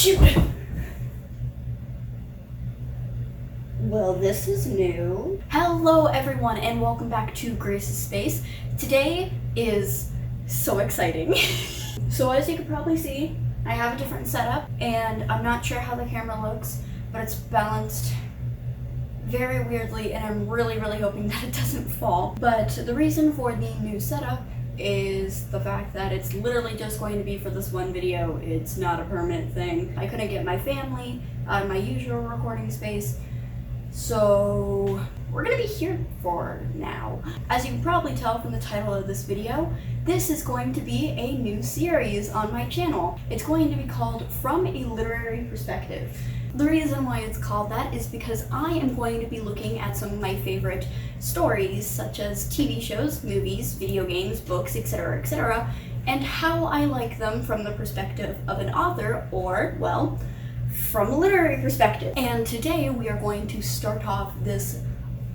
shoot! Well, this is new. Hello everyone and welcome back to Grace's Space. Today is so exciting. So as you can probably see, I have a different setup and I'm not sure how the camera looks, but it's balanced very weirdly and I'm really hoping that it doesn't fall. But the reason for the new setup is the fact that it's literally just going to be for this one video. It's not a permanent thing. I couldn't get my family out of my usual recording space, so we're gonna be here for now. As you can probably tell from the title of this video, this is going to be a new series on my channel. It's going to be called From a Literary Perspective. The reason why it's called that is because I am going to be looking at some of my favorite stories, such as TV shows, movies, video games, books, etc., and how I like them from the perspective of an author, or, well, from a literary perspective. And today we are going to start off this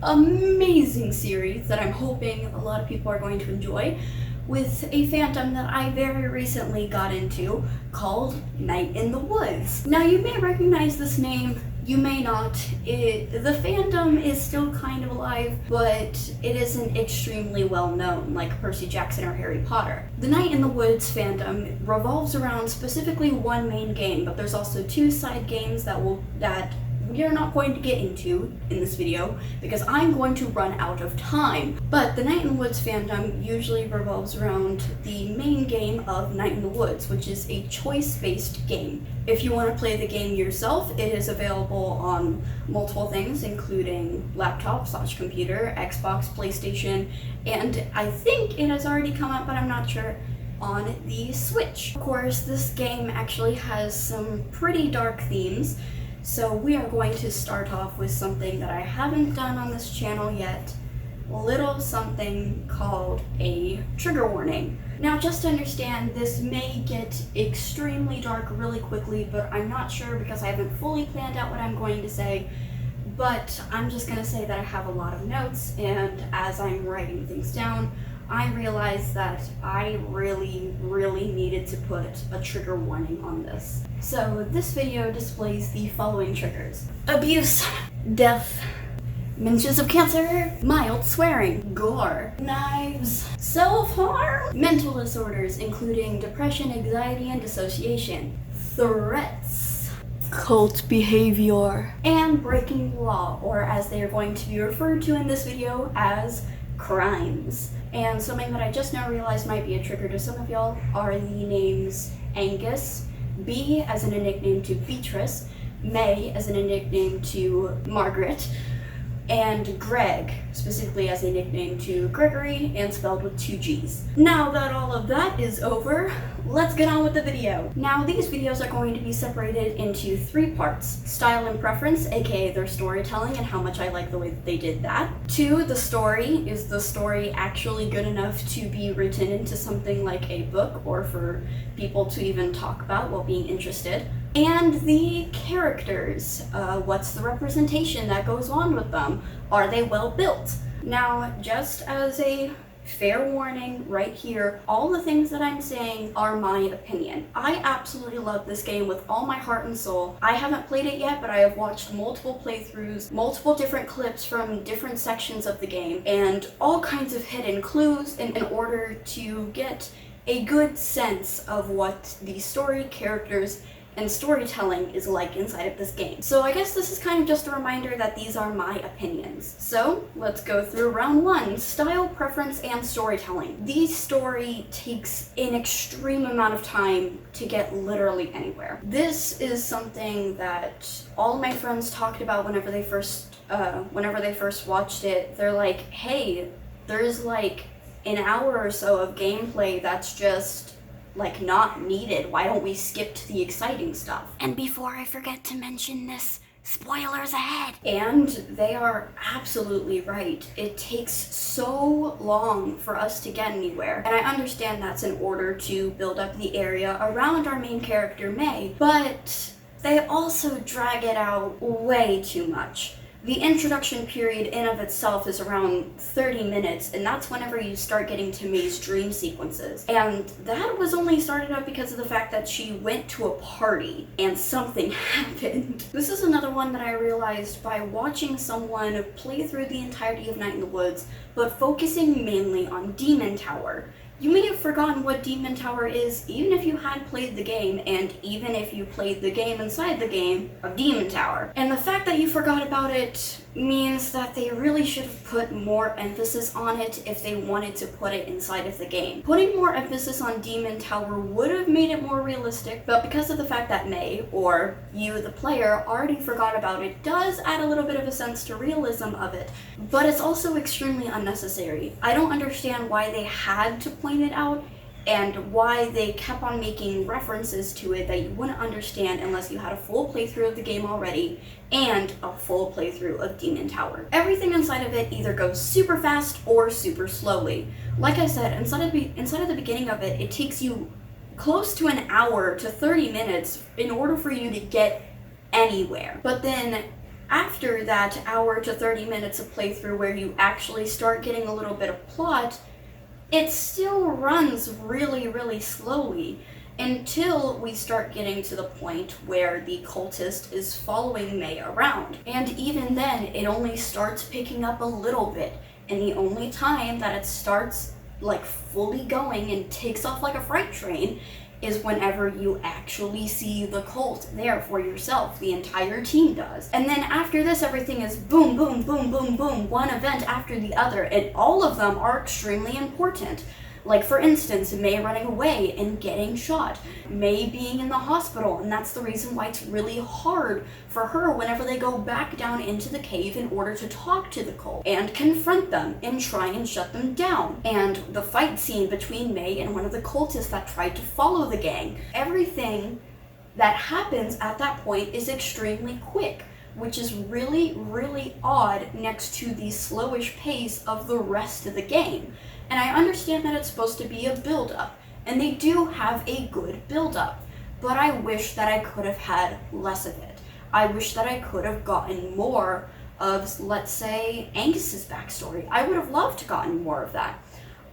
amazing series that I'm hoping a lot of people are going to enjoy with a fandom that I very recently got into called Night in the Woods. Now you may recognize this name, you may not. The fandom is still kind of alive, but it isn't extremely well known like Percy Jackson or Harry Potter. The Night in the Woods fandom revolves around specifically one main game, but there's also two side games that we are not going to get into in this video because I'm going to run out of time. But the Night in the Woods fandom usually revolves around the main game of Night in the Woods, which is a choice-based game. If you want to play the game yourself, it is available on multiple things, including laptop/computer, Xbox, PlayStation, and I think it has already come out, but I'm not sure, on the Switch. Of course, this game actually has some pretty dark themes, so we are going to start off with something that I haven't done on this channel yet, little something called a trigger warning. Now just to understand, this may get extremely dark really quickly, but I'm not sure because I haven't fully planned out what I'm going to say, but I'm just going to say that I have a lot of notes, and as I'm writing things down, I realized that I really needed to put a trigger warning on this. So this video displays the following triggers: abuse, death, mentions of cancer, mild swearing, gore, knives, self-harm, mental disorders including depression, anxiety, and dissociation, threats, cult behavior, and breaking the law, or as they are going to be referred to in this video as crimes. And something that I just now realized might be a trigger to some of y'all are the names Angus, B as in a nickname to Beatrice, May as in a nickname to Margaret, and Greg, specifically as a nickname to Gregory, and spelled with 2 G's. Now that all of that is over, let's get on with the video. Now these videos are going to be separated into 3 parts: style and preference, aka their storytelling and how much I like the way that they did that. 2, the story. Is the story actually good enough to be written into something like a book or for people to even talk about while being interested? And the characters, what's the representation that goes on with them? Are they well built? Now, just as a fair warning right here, all the things that I'm saying are my opinion. I absolutely love this game with all my heart and soul. I haven't played it yet, but I have watched multiple playthroughs, multiple different clips from different sections of the game, and all kinds of hidden clues in order to get a good sense of what the story, characters, and storytelling is like inside of this game. So I guess this is kind of just a reminder that these are my opinions. So let's go through round 1, style, preference, and storytelling. The story takes an extreme amount of time to get literally anywhere. This is something that all my friends talked about whenever they first watched it. They're like, hey, there's like an hour or so of gameplay that's just like not needed. Why don't we skip to the exciting stuff? And before I forget to mention this, spoilers ahead! And they are absolutely right. It takes so long for us to get anywhere. And I understand that's in order to build up the area around our main character, May, but they also drag it out way too much. The introduction period in of itself is around 30 minutes, and that's whenever you start getting to May's dream sequences. And that was only started up because of the fact that she went to a party and something happened. This is another one that I realized by watching someone play through the entirety of Night in the Woods, but focusing mainly on Demon Tower. You may have forgotten what Demon Tower is, even if you had played the game, and even if you played the game inside the game of Demon Tower. And the fact that you forgot about it means that they really should have put more emphasis on it if they wanted to put it inside of the game. Putting more emphasis on Demon Tower would have made it more realistic, but because of the fact that May, or you the player, already forgot about it, does add a little bit of a sense to realism of it, but it's also extremely unnecessary. I don't understand why they had to point it out, and why they kept on making references to it that you wouldn't understand unless you had a full playthrough of the game already and a full playthrough of Demon Tower. Everything inside of it either goes super fast or super slowly. Like I said, inside of the beginning of it, it takes you close to an hour to 30 minutes in order for you to get anywhere. But then after that hour to 30 minutes of playthrough where you actually start getting a little bit of plot, it still runs really, really slowly until we start getting to the point where the cultist is following May around. And even then, it only starts picking up a little bit. And the only time that it starts like fully going and takes off like a freight train is whenever you actually see the cult there for yourself. The entire team does. And then after this, everything is boom, boom, boom, boom, boom, one event after the other, and all of them are extremely important. Like, for instance, May running away and getting shot, May being in the hospital, and that's the reason why it's really hard for her whenever they go back down into the cave in order to talk to the cult and confront them and try and shut them down. And the fight scene between May and one of the cultists that tried to follow the gang. Everything that happens at that point is extremely quick, which is really, really odd next to the slowish pace of the rest of the game. And I understand that it's supposed to be a build-up, and they do have a good build-up, but I wish that I could have had less of it. I wish that I could have gotten more of, let's say, Angus's backstory. I would have loved to gotten more of that.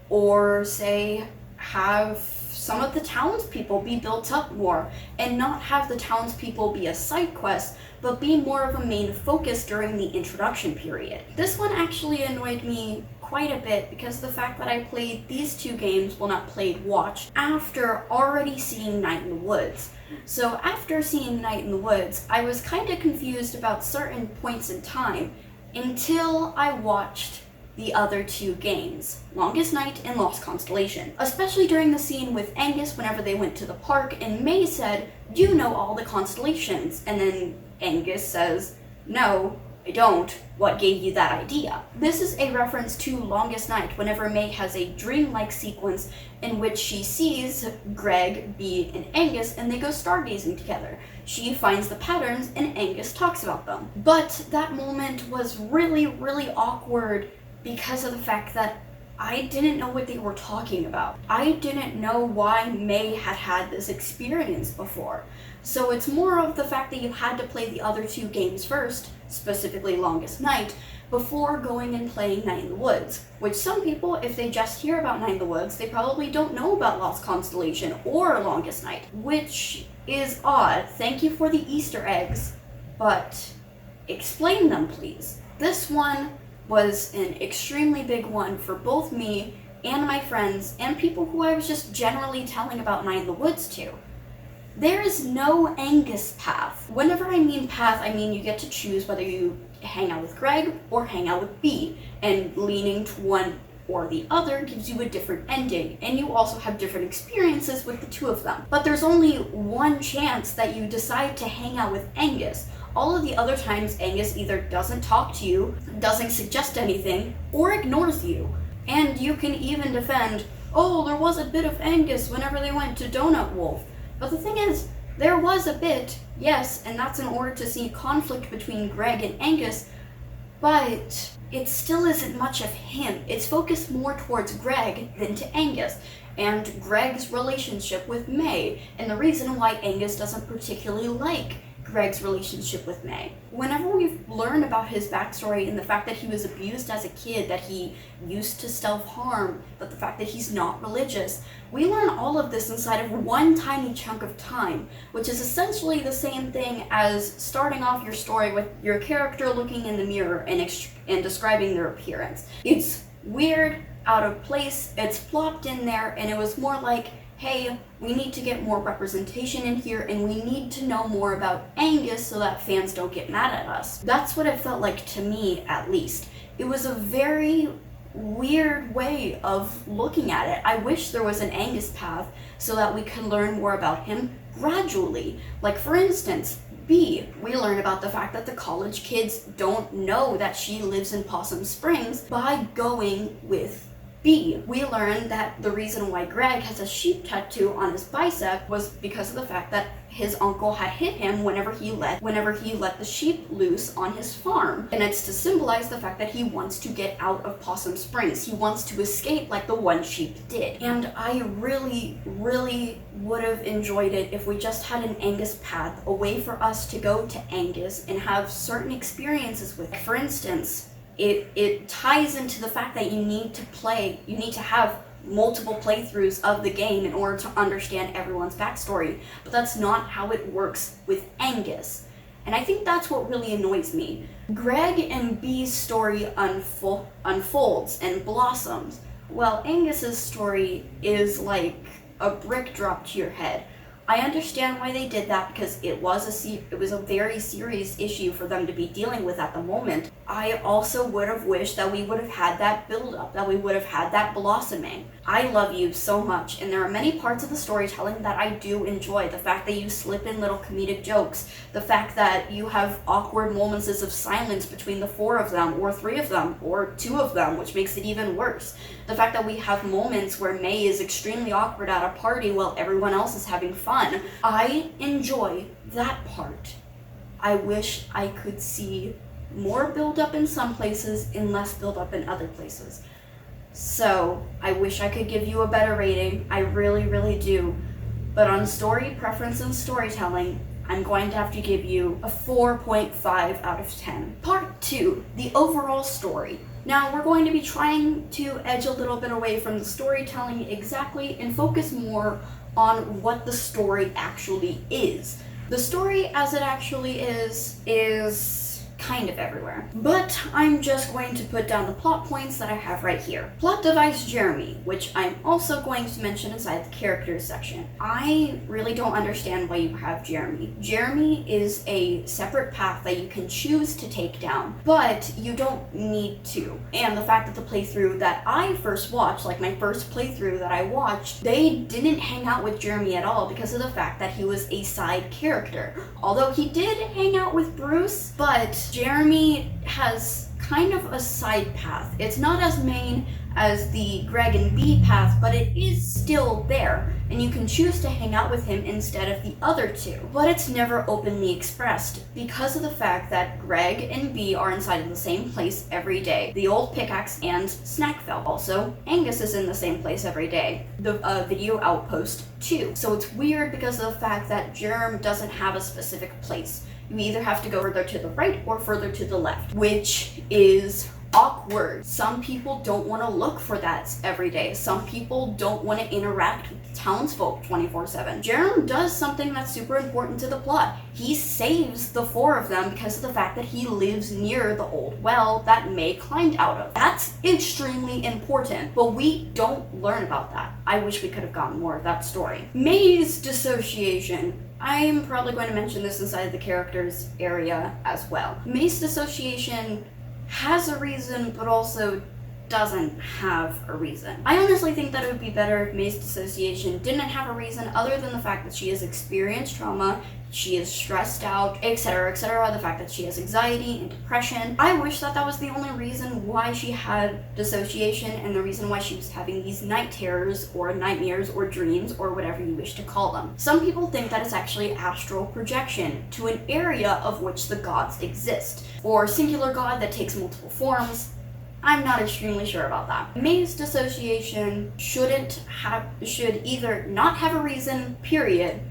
Or, say, have some of the townspeople be built up more, and not have the townspeople be a side quest, but be more of a main focus during the introduction period. This one actually annoyed me quite a bit because of the fact that I played these two games, well, not played, watched, after already seeing Night in the Woods. So after seeing Night in the Woods, I was kind of confused about certain points in time until I watched the other two games, Longest Night and Lost Constellation. Especially during the scene with Angus whenever they went to the park and May said, "You know all the constellations," and then Angus says, "No, I don't. What gave you that idea?" This is a reference to Longest Night whenever May has a dreamlike sequence in which she sees Greg, Bee, and Angus and they go stargazing together. She finds the patterns and Angus talks about them. But that moment was really, really awkward because of the fact that I didn't know what they were talking about. I didn't know why May had had this experience before. So it's more of the fact that you had to play the other two games first, specifically Longest Night, before going and playing Night in the Woods. Which some people, if they just hear about Night in the Woods, they probably don't know about Lost Constellation or Longest Night, which is odd. Thank you for the Easter eggs, but explain them, please. This one was an extremely big one for both me and my friends and people who I was just generally telling about Night in the Woods to. There is no Angus path. Whenever I mean path, I mean you get to choose whether you hang out with Greg or hang out with Bee, and leaning to one or the other gives you a different ending, and you also have different experiences with the two of them. But there's only one chance that you decide to hang out with Angus. All of the other times, Angus either doesn't talk to you, doesn't suggest anything, or ignores you. And you can even defend, "Oh, there was a bit of Angus whenever they went to Donut Wolf." But the thing is, there was a bit, yes, and that's in order to see conflict between Greg and Angus, but it still isn't much of him. It's focused more towards Greg than to Angus, and Greg's relationship with May, and the reason why Angus doesn't particularly like Greg's relationship with May. Whenever we've learned about his backstory and the fact that he was abused as a kid, that he used to self-harm, but the fact that he's not religious, we learn all of this inside of one tiny chunk of time, which is essentially the same thing as starting off your story with your character looking in the mirror and describing their appearance. It's weird, out of place, it's plopped in there, and it was more like, hey, we need to get more representation in here, and we need to know more about Angus so that fans don't get mad at us. That's what it felt like to me, at least. It was a very weird way of looking at it. I wish there was an Angus path so that we could learn more about him gradually. Like, for instance, B, we learn about the fact that the college kids don't know that she lives in Possum Springs by going with B. We learn that the reason why Greg has a sheep tattoo on his bicep was because of the fact that his uncle had hit him whenever he let the sheep loose on his farm. And it's to symbolize the fact that he wants to get out of Possum Springs. He wants to escape like the one sheep did. And I really, really would have enjoyed it if we just had an Angus path, a way for us to go to Angus and have certain experiences with. For instance, it ties into the fact that you need to have multiple playthroughs of the game in order to understand everyone's backstory, but that's not how it works with Angus. And I think that's what really annoys me. Greg and B's story unfolds and blossoms, while Angus's story is like a brick dropped to your head. I understand why they did that, because it was a very serious issue for them to be dealing with at the moment. I also would have wished that we would have had that build-up, that we would have had that blossoming. I love you so much, and there are many parts of the storytelling that I do enjoy. The fact that you slip in little comedic jokes, the fact that you have awkward moments of silence between the four of them, or three of them, or two of them, which makes it even worse. The fact that we have moments where May is extremely awkward at a party while everyone else is having fun. I enjoy that part. I wish I could see more build-up in some places and less build-up in other places. So, I wish I could give you a better rating. I really, really do. But on story preference and storytelling, I'm going to have to give you a 4.5 out of 10. Part 2, the overall story. Now, we're going to be trying to edge a little bit away from the storytelling exactly and focus more on what the story actually is. The story as it actually is kind of everywhere. But I'm just going to put down the plot points that I have right here. Plot device Jeremy, which I'm also going to mention inside the characters section. I really don't understand why you have Jeremy. Jeremy is a separate path that you can choose to take down, but you don't need to. And the fact that the playthrough that I first watched, like my first playthrough that I watched, they didn't hang out with Jeremy at all because of the fact that he was a side character. Although he did hang out with Bruce, but Jeremy has kind of a side path. It's not as main as the Greg and B path, but it is still there, and you can choose to hang out with him instead of the other two. But it's never openly expressed because of the fact that Greg and B are inside of the same place every day. The old pickaxe and Snackville. Also, Angus is in the same place every day. The video outpost too. So it's weird because of the fact that Jerem doesn't have a specific place. You either have to go further to the right or further to the left, which is awkward. Some people don't want to look for that every day. Some people don't want to interact with the townsfolk 24/7. Jerem does something that's super important to the plot. He saves the four of them because of the fact that he lives near the old well that May climbed out of. That's extremely important, but we don't learn about that. I wish we could have gotten more of that story. May's dissociation. I'm probably going to mention this inside the characters area as well. May's dissociation has a reason, but also doesn't have a reason. I honestly think that it would be better if May's dissociation didn't have a reason other than the fact that she has experienced trauma, she is stressed out, etc., etc., the fact that she has anxiety and depression. I wish that that was the only reason why she had dissociation and the reason why she was having these night terrors or nightmares or dreams or whatever you wish to call them. Some people think that it's actually astral projection to an area of which the gods exist, or singular god that takes multiple forms. I'm not extremely sure about that. May's dissociation should either not have a reason, period,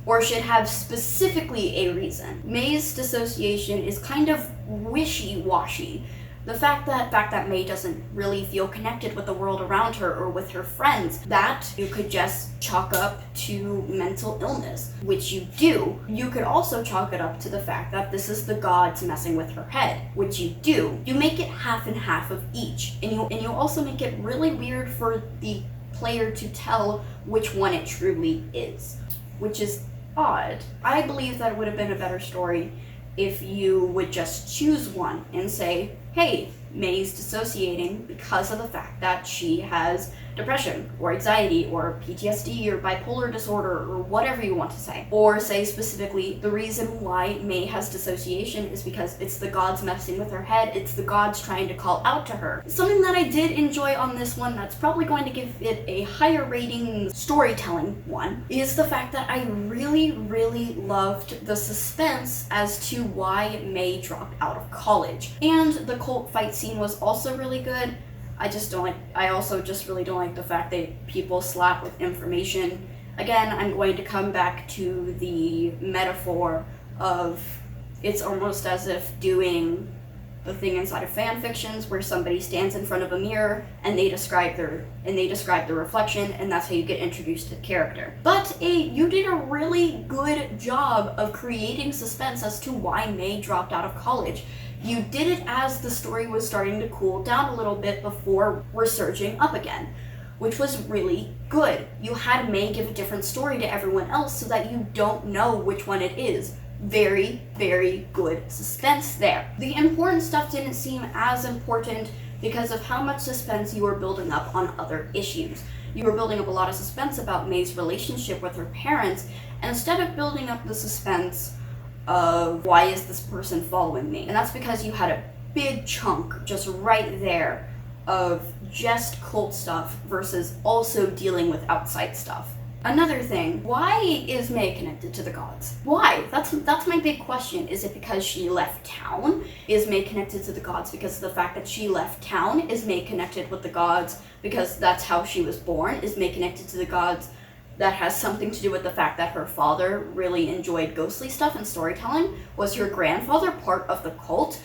or should have specifically a reason. May's dissociation is kind of wishy-washy. The fact that May doesn't really feel connected with the world around her or with her friends, that you could just chalk up to mental illness, which you do. You could also chalk it up to the fact that this is the gods messing with her head, which you do. You make it half and half of each, and you also make it really weird for the player to tell which one it truly is, which is odd. I believe that it would have been a better story if you would just choose one and say, hey, May's dissociating because of the fact that she has depression or anxiety or PTSD or bipolar disorder or whatever you want to say. Or say specifically the reason why May has dissociation is because it's the gods messing with her head, it's the gods trying to call out to her. Something that I did enjoy on this one that's probably going to give it a higher rating storytelling one is the fact that I really, really loved the suspense as to why May dropped out of college. And the cult fight scene was also really good. I also just really don't like the fact that people slap with information. Again, I'm going to come back to the metaphor of it's almost as if doing the thing inside of fan fictions where somebody stands in front of a mirror and they describe the reflection, and that's how you get introduced to the character. But you did a really good job of creating suspense as to why May dropped out of college. You did it as the story was starting to cool down a little bit before resurging up again, which was really good. You had May give a different story to everyone else so that you don't know which one it is. Very, very good suspense there. The important stuff didn't seem as important because of how much suspense you were building up on other issues. You were building up a lot of suspense about May's relationship with her parents, and instead of building up the suspense of why is this person following me, and that's because you had a big chunk just right there of just cult stuff versus also dealing with outside stuff. Another thing, why is May connected to the gods? Why? That's my big question. Is it because she left town? Is May connected to the gods because of the fact that she left town? Is May connected with the gods because that's how she was born? Is May connected to the gods that has something to do with the fact that her father really enjoyed ghostly stuff and storytelling? Was her grandfather part of the cult?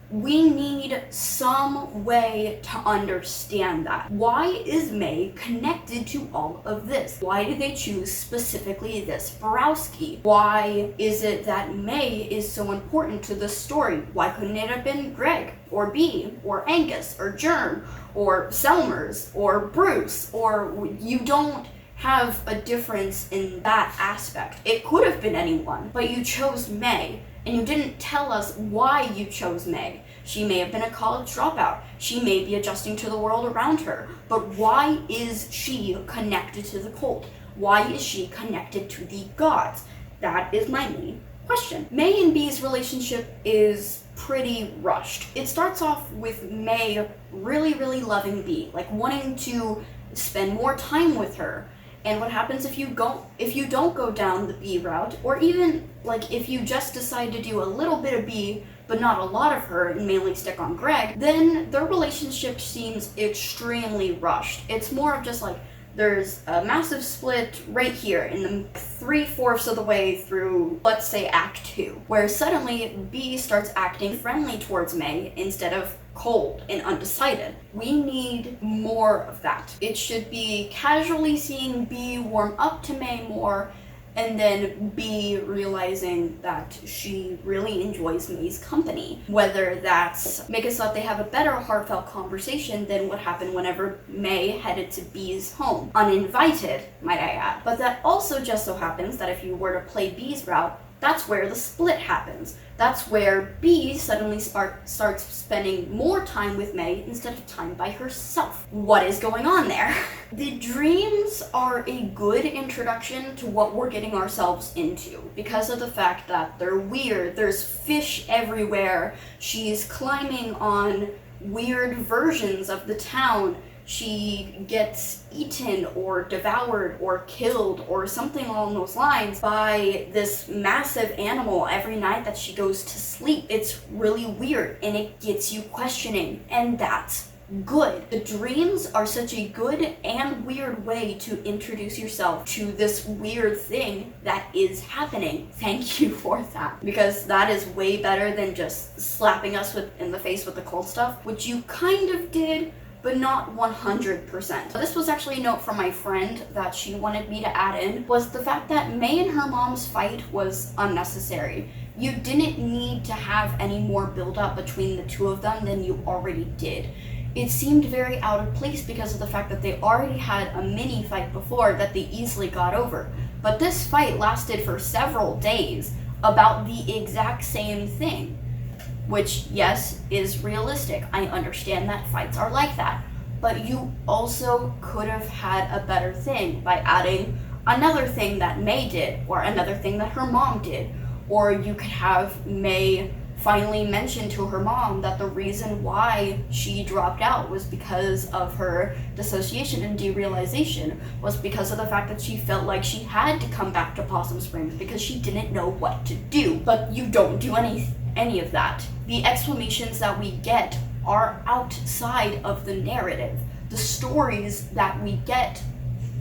We need some way to understand that. Why is May connected to all of this? Why did they choose specifically this Borowski? Why is it that May is so important to the story? Why couldn't it have been Greg, or Bee, or Angus, or Germ, or Selmers, or Bruce? Or you don't have a difference in that aspect. It could have been anyone, but you chose May. And you didn't tell us why you chose May. She may have been a college dropout. She may be adjusting to the world around her. But why is she connected to the cult? Why is she connected to the gods? That is my main question. May and Bee's relationship is pretty rushed. It starts off with May really, really loving Bee, like wanting to spend more time with her. And what happens if you don't go down the Bee route, or even like if you just decide to do a little bit of Bee but not a lot of her and mainly stick on Greg, then their relationship seems extremely rushed. It's more of just like there's a massive split right here in the 3/4 of the way through, let's say, Act 2, where suddenly Bee starts acting friendly towards May instead of cold and undecided. We need more of that. It should be casually seeing Bee warm up to May more, and then Bee realizing that she really enjoys May's company. Whether that's make it so that they have a better heartfelt conversation than what happened whenever May headed to Bee's home. Uninvited, might I add. But that also just so happens that if you were to play Bee's route, that's where the split happens. That's where Bee suddenly starts spending more time with May instead of time by herself. What is going on there? The dreams are a good introduction to what we're getting ourselves into because of the fact that they're weird. There's fish everywhere. She's climbing on weird versions of the town. She gets eaten or devoured or killed or something along those lines by this massive animal every night that she goes to sleep. It's really weird and it gets you questioning, and that's good. The dreams are such a good and weird way to introduce yourself to this weird thing that is happening. Thank you for that, because that is way better than just slapping us in the face with the cold stuff, which you kind of did, but not 100%. This was actually a note from my friend that she wanted me to add in, was the fact that May and her mom's fight was unnecessary. You didn't need to have any more build-up between the two of them than you already did. It seemed very out of place because of the fact that they already had a mini fight before that they easily got over. But this fight lasted for several days about the exact same thing, which, yes, is realistic. I understand that fights are like that. But you also could have had a better thing by adding another thing that May did, or another thing that her mom did. Or you could have May finally mention to her mom that the reason why she dropped out was because of her dissociation and derealization, was because of the fact that she felt like she had to come back to Possum Springs because she didn't know what to do. But you don't do any of that. The explanations that we get are outside of the narrative. The stories that we get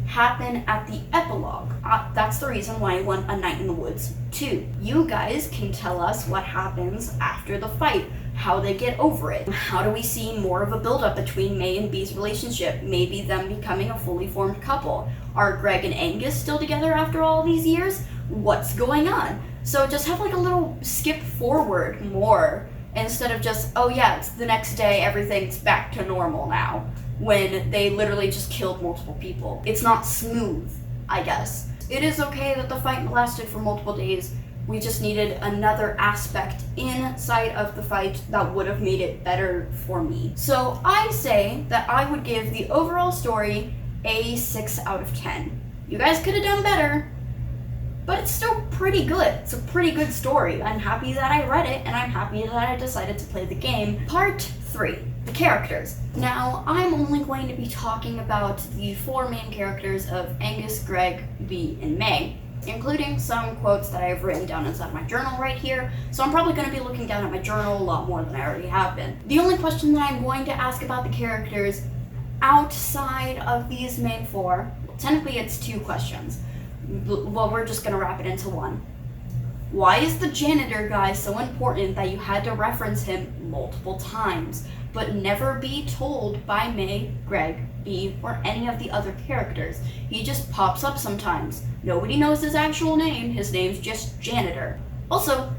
happen at the epilogue. That's the reason why I want A Night in the Woods 2. You guys can tell us what happens after the fight, how they get over it. How do we see more of a build-up between May and B's relationship? Maybe them becoming a fully formed couple. Are Greg and Angus still together after all these years? What's going on? So just have like a little skip forward more, instead of just, oh yeah, it's the next day, everything's back to normal now, when they literally just killed multiple people. It's not smooth, I guess. It is okay that the fight lasted for multiple days. We just needed another aspect inside of the fight that would have made it better for me. So I say that I would give the overall story a 6 out of 10. You guys could have done better, but it's still pretty good. It's a pretty good story. I'm happy that I read it, and I'm happy that I decided to play the game. Part 3, the characters. Now, I'm only going to be talking about the 4 main characters of Angus, Greg, B, and May, including some quotes that I've written down inside my journal right here, so I'm probably going to be looking down at my journal a lot more than I already have been. The only question that I'm going to ask about the characters outside of these main 4, technically it's 2 questions. Well, we're just gonna wrap it into one. Why is the janitor guy so important that you had to reference him multiple times, but never be told by May, Greg, B, or any of the other characters? He just pops up sometimes. Nobody knows his actual name. His name's just Janitor. Also,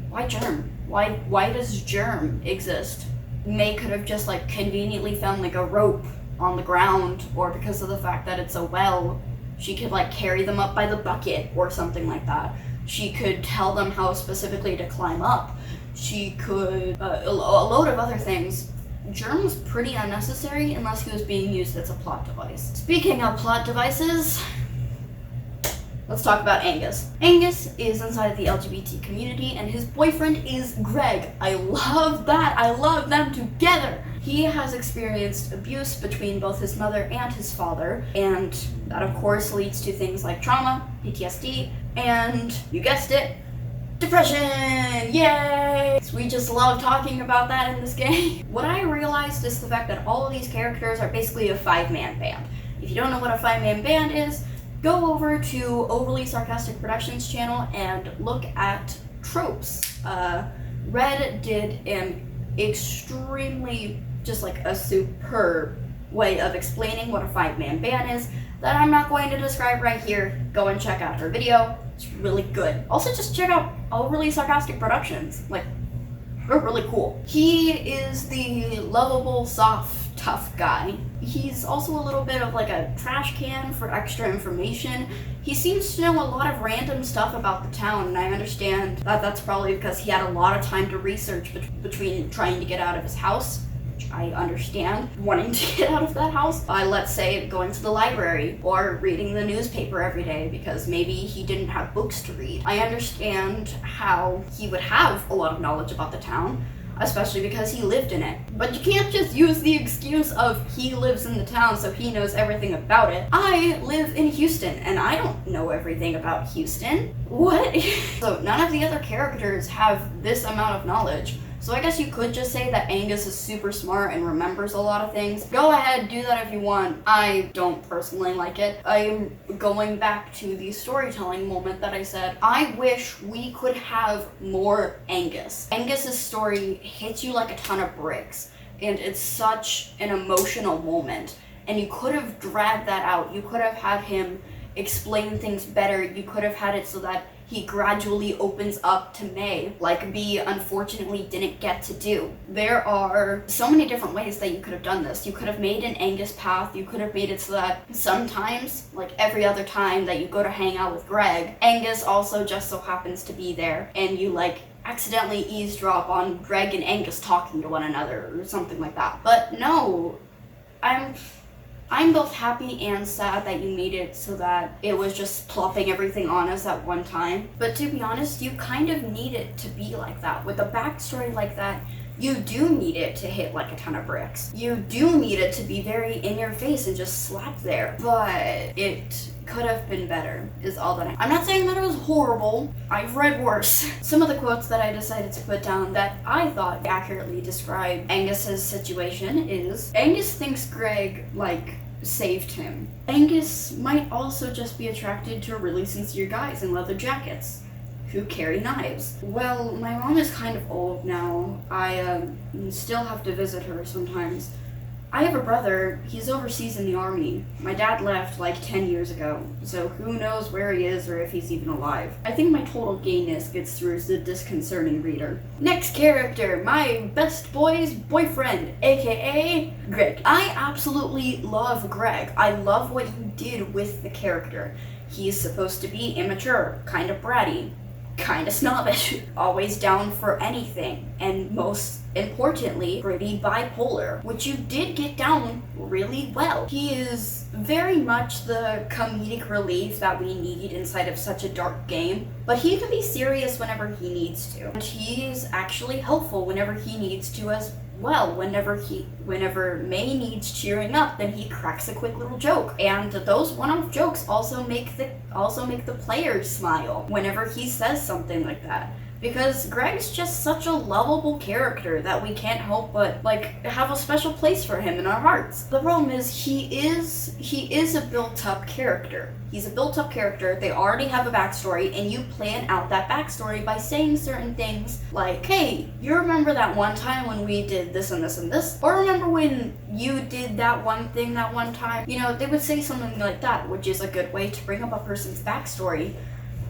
why Germ? Why does Germ exist? May could have just like conveniently found like a rope on the ground, or because of the fact that it's a well, she could like carry them up by the bucket or something like that. She could tell them how specifically to climb up. She could, a load of other things. Germ was pretty unnecessary unless he was being used as a plot device. Speaking of plot devices, let's talk about Angus. Angus is inside of the LGBT community and his boyfriend is Greg. I love that. I love them together. He has experienced abuse between both his mother and his father, and that of course leads to things like trauma, PTSD, and you guessed it, depression! Yay! We just love talking about that in this game. What I realized is the fact that all of these characters are basically a 5-man band. If you don't know what a 5-man band is, go over to Overly Sarcastic Productions channel and look at tropes. Red did an extremely, just like a superb way of explaining what a 5-man band is that I'm not going to describe right here. Go and check out her video. It's really good. Also, just check out Overly Sarcastic Productions. Like, they're really cool. He is the lovable, soft, tough guy. He's also a little bit of like a trash can for extra information. He seems to know a lot of random stuff about the town, and I understand that that's probably because he had a lot of time to research between trying to get out of his house, which I understand, wanting to get out of that house, by, let's say, going to the library or reading the newspaper every day because maybe he didn't have books to read. I understand how he would have a lot of knowledge about the town, especially because he lived in it. But you can't just use the excuse of he lives in the town so he knows everything about it. I live in Houston and I don't know everything about Houston. What? So none of the other characters have this amount of knowledge. So I guess you could just say that Angus is super smart and remembers a lot of things. Go ahead, do that if you want. I don't personally like it. I'm going back to the storytelling moment that I said. I wish we could have more Angus. Angus's story hits you like a ton of bricks, and it's such an emotional moment. And you could have dragged that out. You could have had him explain things better. You could have had it so that he gradually opens up to May, like Bee unfortunately didn't get to do. There are so many different ways that you could have done this. You could have made an Angus path. You could have made it so that sometimes, like every other time that you go to hang out with Greg, Angus also just so happens to be there, and you like accidentally eavesdrop on Greg and Angus talking to one another or something like that. But no, I'm both happy and sad that you made it so that it was just plopping everything on us at one time. But to be honest, you kind of need it to be like that. With a backstory like that, you do need it to hit like a ton of bricks. You do need it to be very in your face and just slap there. But it could have been better, is all that I'm not saying that it was horrible. I've read worse. Some of the quotes that I decided to put down that I thought accurately describe Angus's situation is, Angus thinks Greg, like, saved him. Angus might also just be attracted to really sincere guys in leather jackets who carry knives. Well, my mom is kind of old now. I still have to visit her sometimes. I have a brother. He's overseas in the army. My dad left like 10 years ago, so who knows where he is or if he's even alive. I think my total gayness gets through as the disconcerting reader. Next character, my best boy's boyfriend, aka Greg. I absolutely love Greg. I love what you did with the character. He's supposed to be immature, kind of bratty, kind of snobbish, always down for anything, and most importantly, pretty bipolar, which you did get down really well. He is very much the comedic relief that we need inside of such a dark game, but he can be serious whenever he needs to. And he is actually helpful whenever he needs to as well. Whenever May needs cheering up, then he cracks a quick little joke. And those one-off jokes also make the players smile whenever he says something like that. Because Greg's just such a lovable character that we can't help but, like, have a special place for him in our hearts. The problem is, he is a built-up character. He's a built-up character, they already have a backstory, and you plan out that backstory by saying certain things like, hey, you remember that one time when we did this and this and this? Or remember when you did that one thing that one time? You know, they would say something like that, which is a good way to bring up a person's backstory.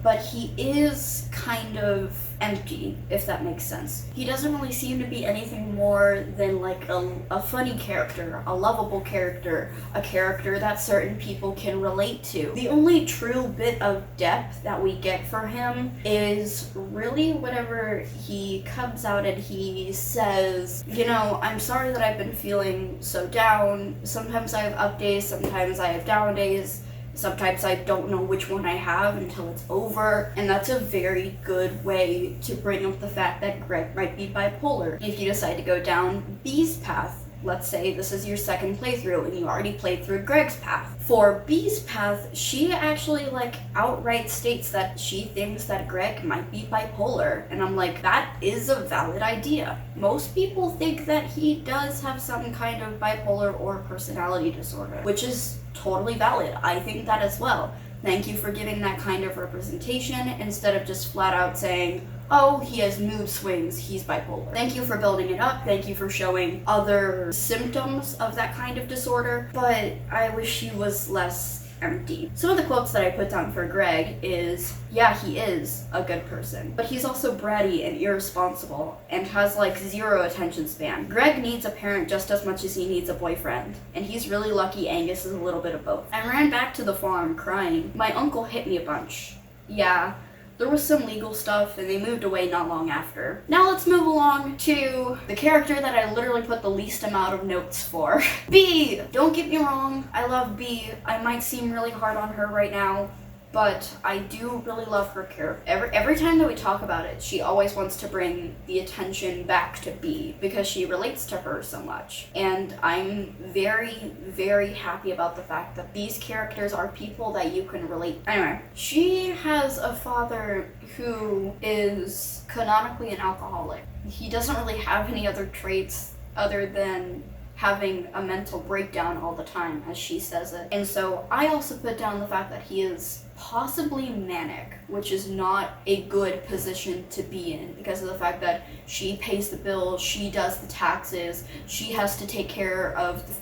But he is kind of empty, if that makes sense. He doesn't really seem to be anything more than like a funny character, a lovable character, a character that certain people can relate to. The only true bit of depth that we get for him is really whenever he comes out and he says, you know, I'm sorry that I've been feeling so down. Sometimes I have up days, sometimes I have down days. Sometimes I don't know which one I have until it's over, and that's a very good way to bring up the fact that Greg might be bipolar. If you decide to go down Bee's path, let's say this is your second playthrough and you already played through Greg's path. For Bee's path, she actually like outright states that she thinks that Greg might be bipolar, and I'm like, that is a valid idea. Most people think that he does have some kind of bipolar or personality disorder, which is totally valid. I think that as well. Thank you for giving that kind of representation instead of just flat out saying, oh, he has mood swings, he's bipolar. Thank you for building it up. Thank you for showing other symptoms of that kind of disorder, but I wish he was less empty. Some of the quotes that I put down for Greg is, yeah, he is a good person, but he's also bratty and irresponsible and has like zero attention span. Greg needs a parent just as much as he needs a boyfriend, and he's really lucky Angus is a little bit of both. I ran back to the farm crying. My uncle hit me a bunch. Yeah, there was some legal stuff and they moved away not long after. Now let's move along to the character that I literally put the least amount of notes for. Bee! Don't get me wrong, I love Bee. I might seem really hard on her right now, but I do really love her character. Every time that we talk about it, she always wants to bring the attention back to B because she relates to her so much. And I'm very, very happy about the fact that these characters are people that you can relate. Anyway, she has a father who is canonically an alcoholic. He doesn't really have any other traits other than having a mental breakdown all the time, as she says it. And so I also put down the fact that he is possibly manic, which is not a good position to be in because of the fact that she pays the bills, she does the taxes, she has to take care of the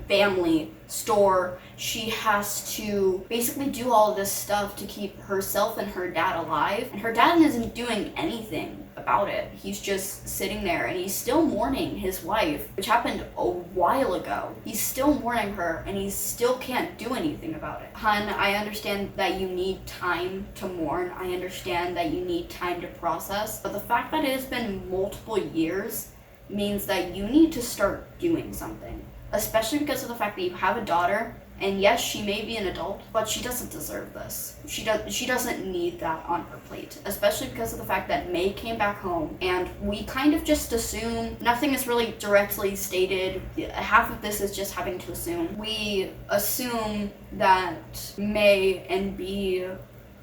family store, she has to basically do all of this stuff to keep herself and her dad alive, and her dad isn't doing anything about it. He's just sitting there and he's still mourning his wife, which happened a while ago. He's still mourning her and he still can't do anything about it. Hun, I understand that you need time to mourn. I understand that you need time to process, but the fact that it has been multiple years means that you need to start doing something, especially because of the fact that you have a daughter. And yes, she may be an adult, but she doesn't deserve this. She doesn't need that on her plate, especially because of the fact that May came back home, and we kind of just assume, nothing is really directly stated, half of this is just having to assume. We assume that May and B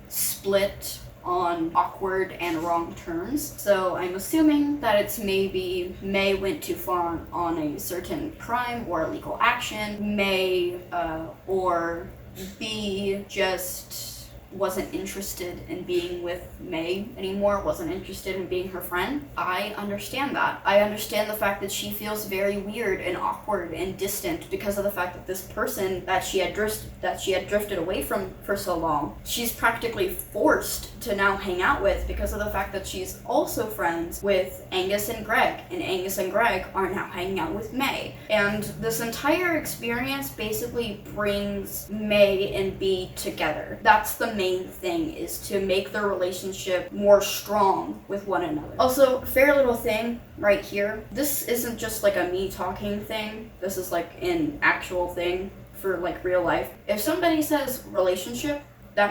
split on awkward and wrong terms. So I'm assuming that it's maybe May went too far on a certain crime or illegal action. May or B just wasn't interested in being with May anymore, wasn't interested in being her friend. I understand that. I understand the fact that she feels very weird and awkward and distant because of the fact that this person that she had drifted away from for so long, she's practically forced to now hang out with because of the fact that she's also friends with Angus and Greg, and Angus and Greg are now hanging out with May. And this entire experience basically brings May and B together. That's the main thing, is to make their relationship more strong with one another. Also, fair little thing right here. This isn't just like a me talking thing. This is like an actual thing for like real life. If somebody says relationship, that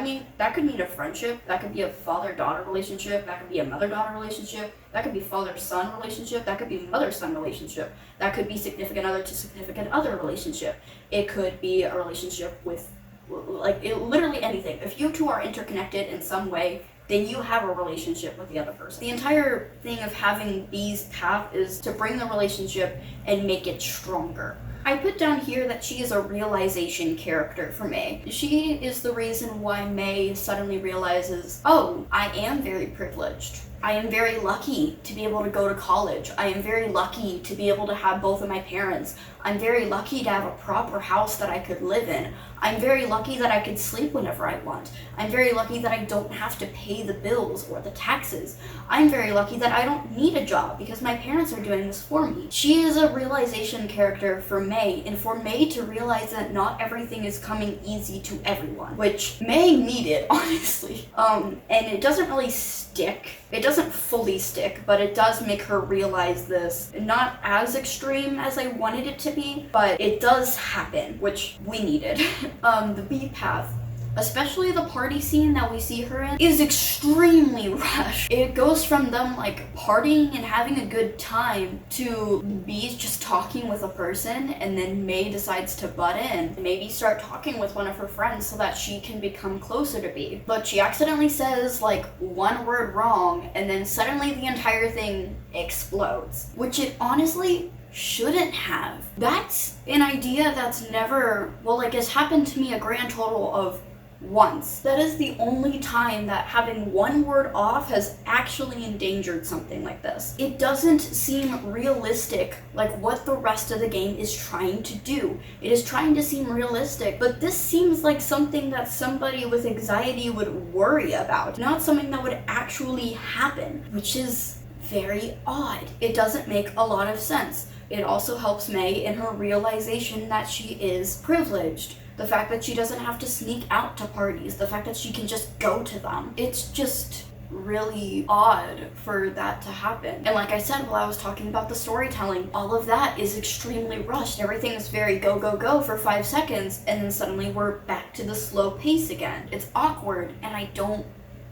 could mean a friendship, that could be a father-daughter relationship, that could be a mother-daughter relationship, that could be father-son relationship, that could be mother-son relationship, that could be significant other to significant other relationship. It could be a relationship with literally anything. If you two are interconnected in some way, then you have a relationship with the other person. The entire thing of having B's path is to bring the relationship and make it stronger. I put down here that she is a realization character for May. She is the reason why May suddenly realizes, oh, I am very privileged. I am very lucky to be able to go to college. I am very lucky to be able to have both of my parents. I'm very lucky to have a proper house that I could live in. I'm very lucky that I could sleep whenever I want. I'm very lucky that I don't have to pay the bills or the taxes. I'm very lucky that I don't need a job because my parents are doing this for me. She is a realization character for May, and for May to realize that not everything is coming easy to everyone, which May needed, honestly. And it doesn't really stick. It doesn't fully stick, but it does make her realize this. Not as extreme as I wanted it to be, but it does happen, which we needed. The B path, especially the party scene that we see her in, is extremely rushed. It goes from them like partying and having a good time to B just talking with a person, and then May decides to butt in, maybe start talking with one of her friends so that she can become closer to B. But she accidentally says like one word wrong, and then suddenly the entire thing explodes, which it honestly shouldn't have. That's an idea that's never, it's happened to me a grand total of once. That is the only time that having one word off has actually endangered something like this. It doesn't seem realistic like what the rest of the game is trying to do. It is trying to seem realistic, but this seems like something that somebody with anxiety would worry about, not something that would actually happen, which is very odd. It doesn't make a lot of sense. It also helps May in her realization that she is privileged. The fact that she doesn't have to sneak out to parties, the fact that she can just go to them. It's just really odd for that to happen. And like I said, while I was talking about the storytelling, all of that is extremely rushed. Everything is very go, go, go for 5 seconds, and then suddenly we're back to the slow pace again. It's awkward, and I don't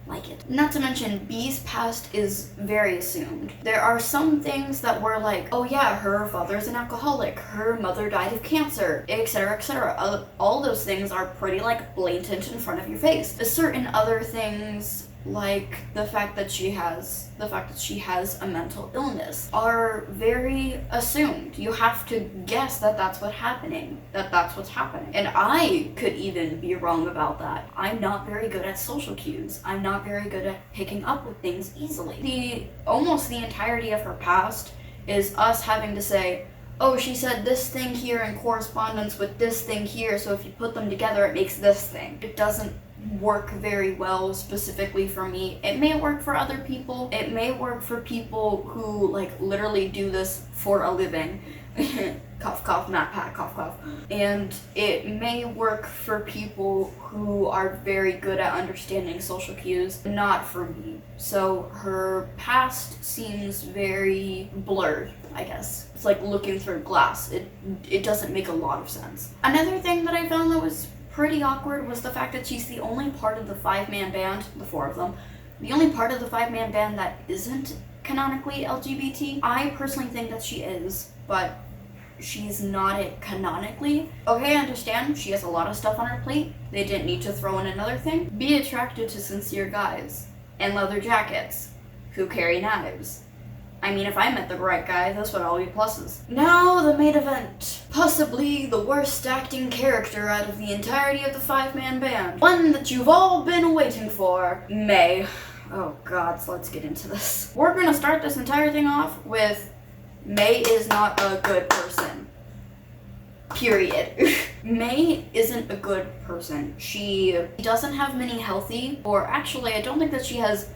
like it. Not to mention, B's past is very assumed. There are some things that were like, oh yeah, her father's an alcoholic, her mother died of cancer, etc., etc. All those things are pretty like blatant in front of your face. Certain other things, like the fact that she has a mental illness, are very assumed. You have to guess that that's what's happening. And I could even be wrong about that. I'm not very good at social cues. I'm not very good at picking up with things easily. Almost the entirety of her past is us having to say, oh, she said this thing here in correspondence with this thing here, so if you put them together it makes this thing. It doesn't work very well specifically for me. It may work for other people. It may work for people who like literally do this for a living. Cough, cough, MatPat, cough, cough. And it may work for people who are very good at understanding social cues. Not for me. So her past seems very blurred, I guess. It's like looking through glass. It doesn't make a lot of sense. Another thing that I found that was pretty awkward was the fact that she's the only part of the 5-man band, the 4 of them, the only part of the 5-man band that isn't canonically LGBT. I personally think that she is, but she's not it canonically. Okay, I understand, she has a lot of stuff on her plate. They didn't need to throw in another thing. Be attracted to sincere guys and leather jackets who carry knives. I mean, if I met the right guy, those would all be pluses. Now, the main event. Possibly the worst acting character out of the entirety of the 5-man band. One that you've all been waiting for. May. Oh god, so let's get into this. We're gonna start this entire thing off with May is not a good person. Period. May isn't a good person. She doesn't have many healthy, or actually, I don't think that she has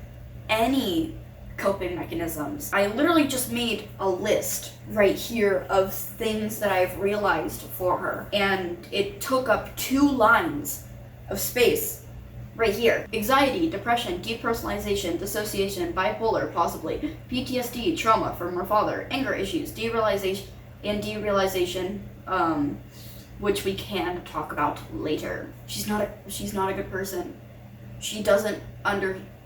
any coping mechanisms. I literally just made a list right here of things that I've realized for her, and it took up 2 lines of space right here. Anxiety, depression, depersonalization, dissociation, bipolar, possibly, PTSD, trauma from her father, anger issues, derealization, which we can talk about later. She's not a good person.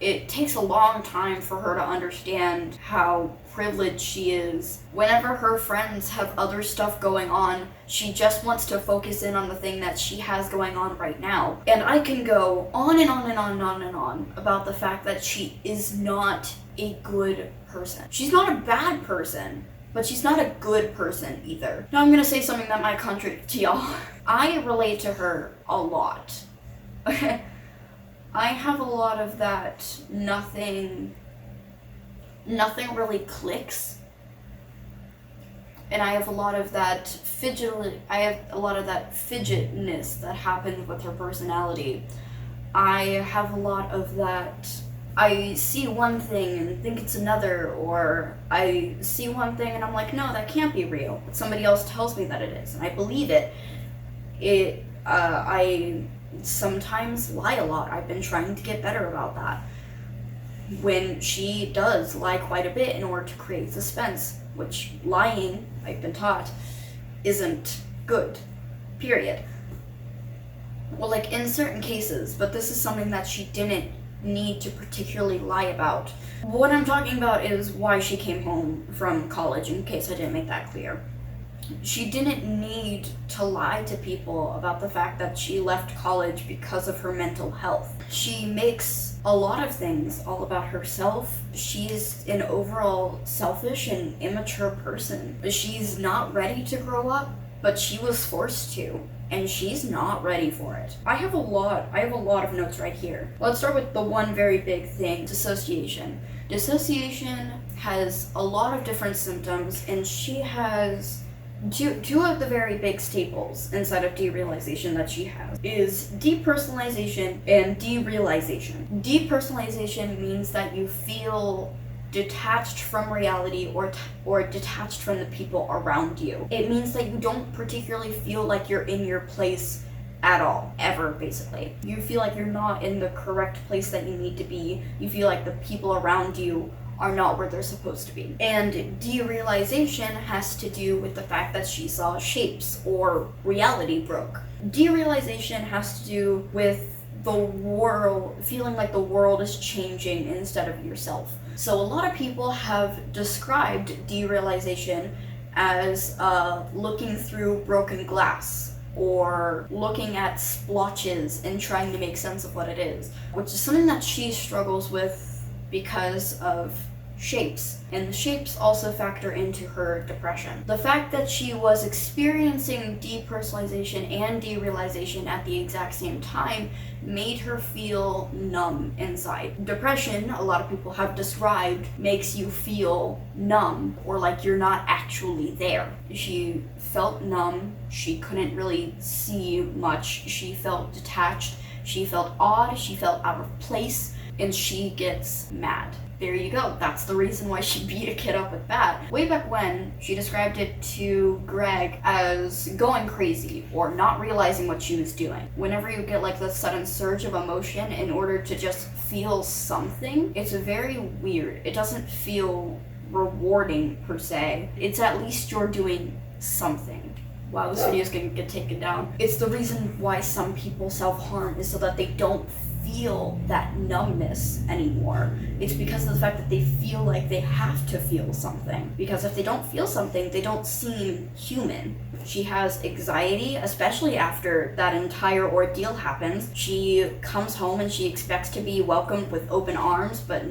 It takes a long time for her to understand how privileged she is. Whenever her friends have other stuff going on, she just wants to focus in on the thing that she has going on right now. And I can go on and on and on and on and on about the fact that she is not a good person. She's not a bad person, but she's not a good person either. Now I'm gonna say something that might contradict y'all. I relate to her a lot. Okay? I have a lot of that nothing really clicks. And I have a lot of that fidgetness that happens with her personality. I have a lot of that, I see one thing and think it's another, or I see one thing and I'm like, no, that can't be real. But somebody else tells me that it is, and I believe it. I sometimes lie a lot. I've been trying to get better about that. When she does lie quite a bit in order to create suspense, which lying, I've been taught, isn't good. Period. Well, like in certain cases, but this is something that she didn't need to particularly lie about. What I'm talking about is why she came home from college, in case I didn't make that clear. She didn't need to lie to people about the fact that she left college because of her mental health. She makes a lot of things all about herself. She's an overall selfish and immature person. She's not ready to grow up, but she was forced to, and she's not ready for it. I have a lot of notes right here. Let's start with the one very big thing, dissociation. Dissociation has a lot of different symptoms, and she has two of the very big staples inside of derealization that she has is depersonalization and derealization. Depersonalization means that you feel detached from reality or detached from the people around you. It means that you don't particularly feel like you're in your place at all, ever, basically. You feel like you're not in the correct place that you need to be. You feel like the people around you are not where they're supposed to be. And derealization has to do with the fact that she saw shapes, or reality broke. Derealization has to do with the world, feeling like the world is changing instead of yourself. So a lot of people have described derealization as looking through broken glass, or looking at splotches and trying to make sense of what it is, which is something that she struggles with because of shapes, and the shapes also factor into her depression. The fact that she was experiencing depersonalization and derealization at the exact same time made her feel numb inside. Depression, a lot of people have described, makes you feel numb, or like you're not actually there. She felt numb, she couldn't really see much, she felt detached, she felt odd, she felt out of place, and she gets mad. There you go. That's the reason why she beat a kid up with that. Way back when, she described it to Greg as going crazy, or not realizing what she was doing. Whenever you get like this sudden surge of emotion in order to just feel something, it's very weird. It doesn't feel rewarding per se. It's at least you're doing something. Wow, this video is gonna get taken down. It's the reason why some people self-harm, is so that they don't feel that numbness anymore. It's because of the fact that they feel like they have to feel something. Because if they don't feel something, they don't seem human. She has anxiety, especially after that entire ordeal happens. She comes home and she expects to be welcomed with open arms, but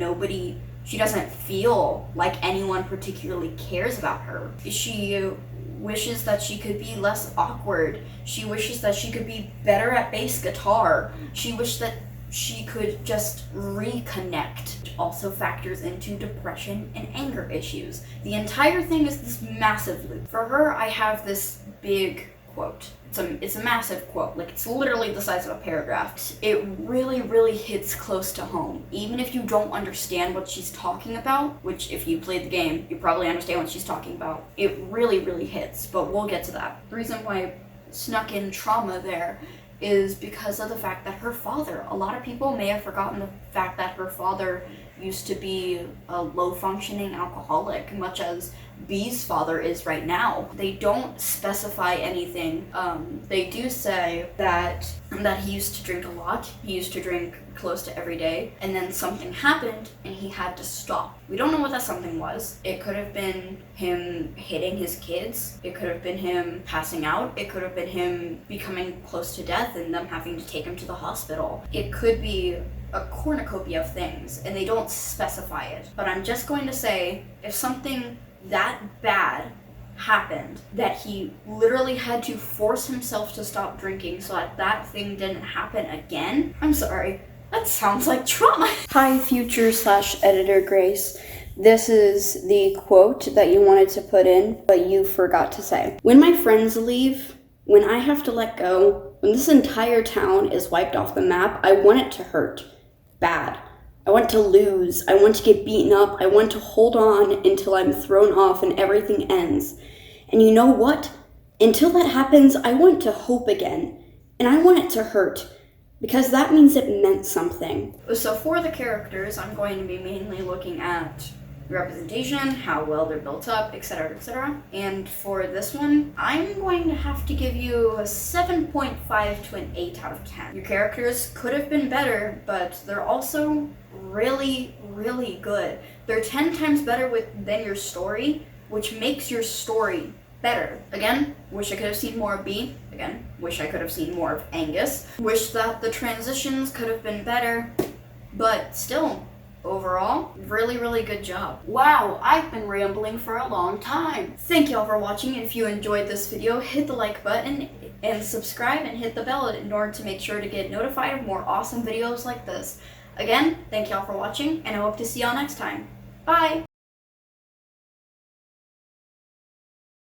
she doesn't feel like anyone particularly cares about her. She wishes that she could be less awkward. She wishes that she could be better at bass guitar. She wished that she could just reconnect. Which also factors into depression and anger issues. The entire thing is this massive loop. For her, I have this big quote. It's a massive quote, like it's literally the size of a paragraph. It really, really hits close to home. Even if you don't understand what she's talking about, which if you played the game, you probably understand what she's talking about. It really, really hits, but we'll get to that. The reason why I snuck in trauma there is because of the fact that her father, a lot of people may have forgotten the fact that her father used to be a low-functioning alcoholic, much as B's father is right now. They don't specify anything. They do say that he used to drink a lot. He used to drink close to every day, and then something happened and he had to stop. We don't know what that something was. It could have been him hitting his kids. It could have been him passing out. It could have been him becoming close to death and them having to take him to the hospital. It could be a cornucopia of things, and they don't specify it. But I'm just going to say, if something that bad happened, that he literally had to force himself to stop drinking so that thing didn't happen again, I'm sorry, that sounds like trauma. Hi, future/editor Grace. This is the quote that you wanted to put in, but you forgot to say. When my friends leave, when I have to let go, when this entire town is wiped off the map, I want it to hurt. Bad. I want to lose. I want to get beaten up. I want to hold on until I'm thrown off and everything ends. And you know what? Until that happens, I want to hope again. And I want it to hurt. Because that means it meant something. So for the characters, I'm going to be mainly looking at representation, how well they're built up, etc., etc. And for this one, I'm going to have to give you a 7.5 to an 8 out of 10. Your characters could have been better, but they're also really, really good. They're 10 times better than your story, which makes your story better. Again, wish I could have seen more of B. Again, wish I could have seen more of Angus. Wish that the transitions could have been better, but still, overall, really, really good job. Wow, I've been rambling for a long time. Thank y'all for watching. If you enjoyed this video, hit the like button and subscribe and hit the bell in order to make sure to get notified of more awesome videos like this. Again, thank y'all for watching, and I hope to see y'all next time. Bye!